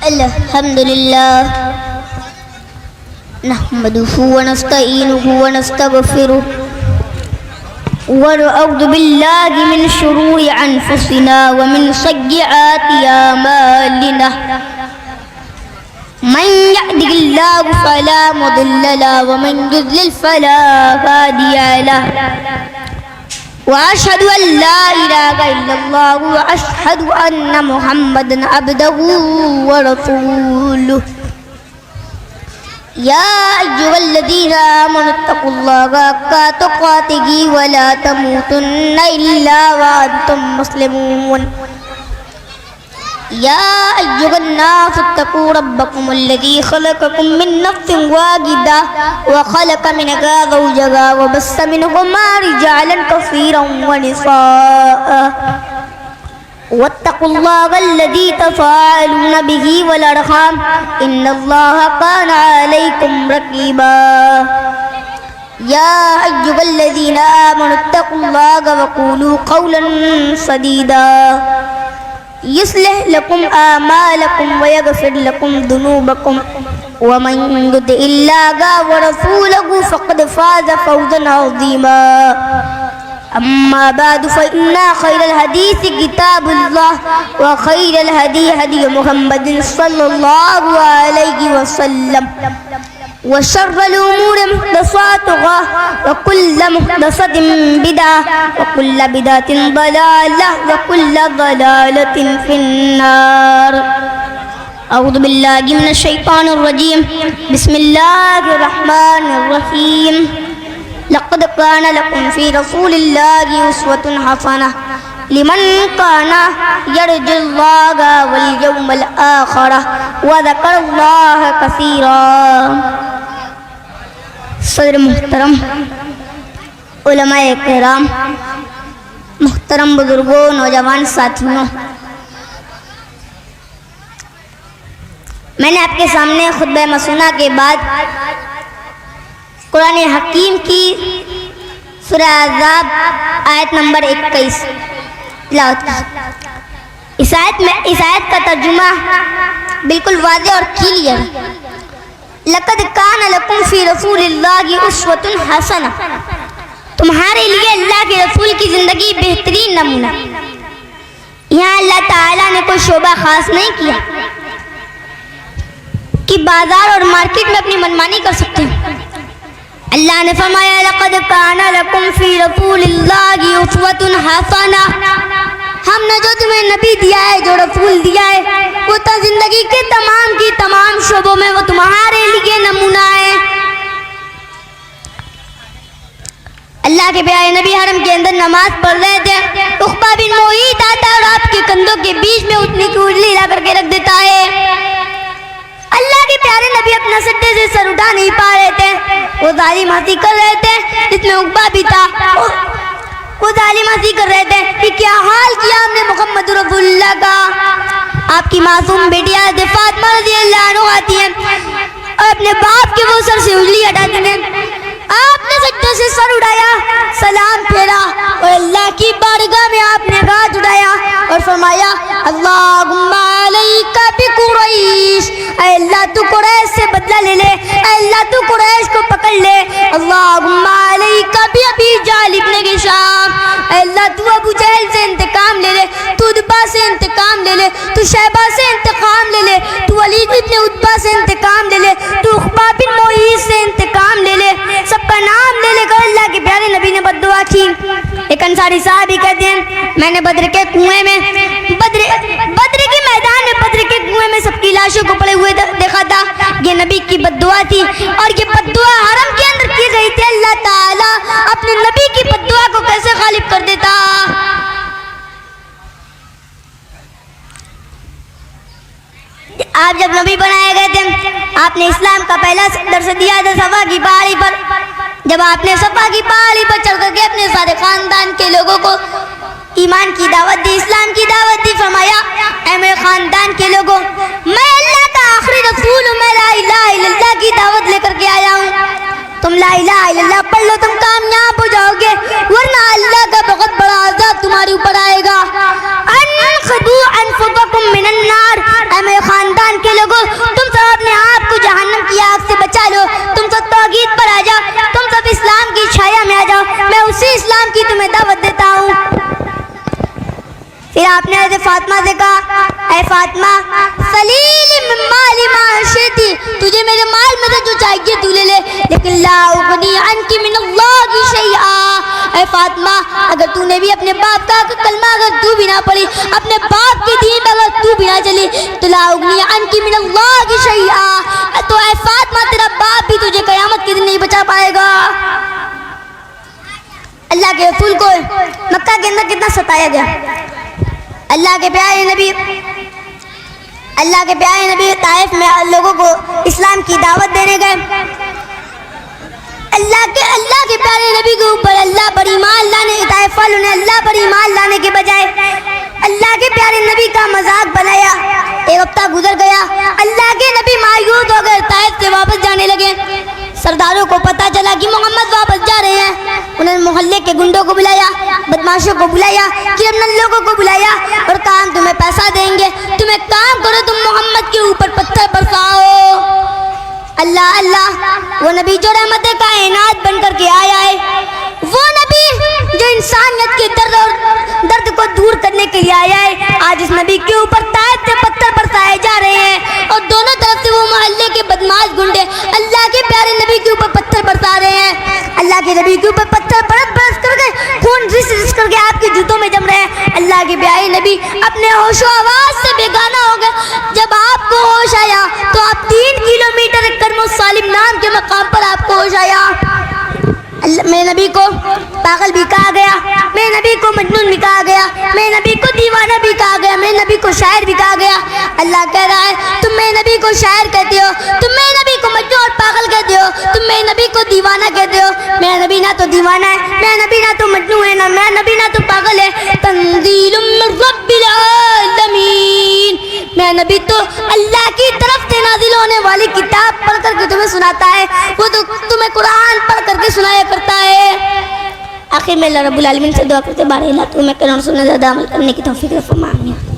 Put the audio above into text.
الحمد لله نحمده ونستعينه ونستغفره ونعوذ بالله من شرور أنفسنا ومن سيئات أعمالنا من يهده الله فلا مضل له ومن يضلل فلا هادي له وأشهد أن لا إله إلا الله وأشهد أن محمدا عبده ورسوله يا أيها الذين آمنوا اتقوا الله حق تقاته ولا تموتن إلا وأنتم مسلمون يا أيها الناس اتقوا ربكم الذي خلقكم من نفس واحدة وخلق منها زوجها وبث منهما رجالا كثيرا ونساء واتقوا الله الذي تساءلون به والأرحام إن الله كان عليكم رقيبا يا أيها الذين آمنوا اتقوا الله وقولوا قولا سديدا يصلح لكم أعمالكم ويغفر لكم ذنوبكم ومن يطع الله ورسوله فقد فاز فوزا عظيما أما بعد فإن خير الحديث كتاب الله وخير الهدي هدي محمد صلى الله عليه وسلم وشر الأمور محدثاتها وكل محدثة بدعة وكل بدعة ضلالة وكل ضلالة في النار أعوذ بالله من الشيطان الرجيم بسم الله الرحمن الرحيم لقد كان لكم في رسول الله أسوة حسنة لمن كان يرجو الله واليوم الآخر وذكر الله كثيرا صدر محترم علماء کرام محترم بزرگوں نوجوان ساتھیوں، میں نے آپ کے سامنے خطبہ مسونہ کے بعد قرآن حکیم کی سورہ احزاب آیت نمبر 21 تلاوت کی۔ اس آیت کا ترجمہ بالکل واضح اور کلیئر ہے۔ لقد کان لکم فی رسول اللہ اسوۃ حسنہ، تمہارے لیے اللہ کے رسول کی زندگی بہترین نمونہ۔ یہاں اللہ تعالیٰ نے کوئی شعبہ خاص نہیں کیا کہ بازار اور مارکیٹ میں اپنی منمانی کر سکتے ہیں۔ اللہ نے فرمایا لقد کان لکم فی رسول اللہ اسوۃ حسنہ، ہم نے جو تمہیں نبی دیا ہے، جو رسول دیا ہے، وہ تو زندگی کے تمام کی تمام شعبوں میں وہ تمہارے لیے نمونہ ہے۔ اللہ کے پیارے نبی حرم کے اندر نماز پڑھ رہے تھے، عقبہ بن معیط آتا ہے اور آپ کے کندھوں کے بیچ میں اٹھنے کی اڈلی لا کر کے رکھ دیتا ہے۔ اللہ کے پیارے نبی اپنا سجدے سے سر اٹھا نہیں پا رہے تھے، وہ ظالم ہنسی کر رہے تھے، جس میں عقبہ بھی تھا۔ وہ ظالم ہنسی کر رہے تھے کہ کیا حال کیا ہم نے محمد رسول اللہ کا۔ آپ کی معصوم بیٹی حضرت فاطمہ رضی اللہ عنہ آتی ہیں اور اپنے باپ کے وہ سر سے انگلی ہٹاتی ہیں۔ آپ نے سجدے سے سر اٹھایا، سلام پھیرا اور اللہ کی بارگاہ میں آپ نے ہاتھ اٹھایا اور فرمایا اللہم علیک بقریش، اے اللہ تو قریش سے بدلہ لے لے، اے اللہ تو قریش کو پکڑ لے۔ اللہم علیک بابی جہل ابن ہشام، اے اللہ تو ابو جہل سے انتقام لے لے، تو عتبہ سے انتقام لے لے، تو شیبہ سے انتقام لے لے، تو ولید ابن عتبہ سے انتقام لے لے، تو عقبہ بن معیط سے انتقام لے لے، سب کا نام لے لے کر اللہ کے پیارے نبی نے بد دعا کی۔ ایک انصاری صحابی کہتے ہیں میں نے بدر کے کنویں میں بدر کے میدان میں بدر کے کنویں میں سب کی لاشوں کو پڑے ہوئے دیکھا تھا۔ یہ نبی کی بد دعا تھی اور یہ بد دعا حرم کے اندر کی گئی تھی۔ اللہ تعالیٰ اپنے نبی کی بد دعا کو کیسے غالب کر دیتا۔ آپ جب نبی بنائے گئے تھے، آپ نے اسلام کا پہلا درس دیا تھا صفا کی پہاڑی پر۔ جب آپ نے صفا کی پہاڑی پر چڑھ کر کے اپنے سارے خاندان کے لوگوں کو ایمان کی دعوت دی، اسلام کی دعوت دی، فرمایا اے میرے خاندان کے لوگوں، میں اللہ کا آخری رسول ہوں، میں لا الہ الا اللہ کی دعوت لے کر کے آیا ہوں۔ تم لا الہ الا اللہ پڑھ لو، تم کامیاب ہو جاؤ گے، ورنہ اللہ کا بہت بڑا عذاب تمہارے اوپر آئے گا۔ انقذوا انفسکم من النار، اے میرے خاندان کے لوگوں، تم سب اپنے آپ کو جہنم کی آگ سے بچا لو، تم سب توحید پر آ جاؤ، تم سب اسلام کی چھایا میں آ جاؤ، میں اسی اسلام کی تمہیں دعوت دیتا ہوں۔ پھر آپ نے حضرت فاطمہ سے کہا، اے فاطمہ سلیلی من مالی ما شئتی، تجھے میرے مال میں سے جو چاہیے تو لے لے، لیکن لا اغنی عنک من اللہ شیئا۔ اے فاطمہ اگر تو نے بھی اپنے باپ کا کلمہ اگر تو بھی نہ پڑھی، اپنے باپ کے دین پر اگر تو بھی نہ چلی، تو لا اغنی عنک من اللہ شیئا، تو اے فاطمہ تیرا باپ بھی تجھے قیامت کے دن نہیں بچا پائے گا۔ اللہ کے رسول کو مکہ کے اندر کتنا ستایا گیا۔ اللہ کے پیارے نبی طائف میں لوگوں کو اسلام کی دعوت دینے گئے۔ اللہ کے پیارے نبی کے اوپر اللہ پر ایمان لانے، طائف والوں نے اللہ پر ایمان لانے کے بجائے اللہ کے پیارے نبی کا مذاق بنایا۔ ایک ہفتہ گزر گیا، اللہ کے نبی مایوس ہو گئے، طائف سے واپس جانے لگے۔ سرداروں کو پتہ چلا کہ محمد واپس جا رہے ہیں، انہوں نے محلے کے گنڈوں کو بلایا، بدماشوں کو بلایا، کرمنل لوگوں کو بلایا اور کہا ہم تمہیں پیسہ دیں گے، تم ایک کام کرو، تم محمد کے اوپر پتھر برساؤ۔ اللہ اللہ، وہ نبی جو رحمت کائنات بن کر کے آیا ہے، وہ نبی جو انسانیت کے درد کو دور کرنے کے لیے آیا ہے، آج اس نبی کے اوپر طائف سے پتھر برسائے جا رہے ہیں اور دونوں طرف سے وہ محلے کے بدماش گنڈے اللہ کے پیارے نبی کے اوپر پتھر برسا رہے ہیں۔ اللہ کے نبی کے اوپر پتھر برس کر کے خون رس کر کے آپ کے جوتوں میں جم رہے ہیں۔ اللہ کے پیارے نبی اپنے ہوش و آواز سے بیگانہ ہو گئے۔ جب آپ کو ہوش آیا تو آپ 3 کلومیٹر کرم السالم نام کے مقام پر آپ کو ہوش آیا۔ میرے نبی کو پاگل بھی کہا گیا، میرے نبی کو مجنون بھی کہا گیا، میرے نبی کو دیوانہ بھی کہا گیا، میرے نبی کو شاعر بھی کہا گیا۔ اللہ کہہ رہا ہے تم میرے نبی کو شاعر کہتے ہو، تم میرے نبی کو مجنون اور پاگل کہتے ہو، تم میرے نبی کو دیوانہ کہتے ہو۔ میرا نبی نہ تو دیوانہ ہے، میرا نبی نہ تو مجنون ہے، نہ میرا نبی نہ تو پاگل ہے، تنزیل من رب العالمین، میرا نبی تو اللہ کی طرف سے نازل ہونے والی کتاب پڑھ کر کے تمہیں سناتا ہے، وہ تو تمہیں قرآن پڑھ کر کے سنایا کرتا ہے۔ آخر میں اللہ رب العالمین سے دعا کرتے بارے اللہ تمہیں قرآن سننے زیادہ عمل کرنے کی توفیق فرمائے۔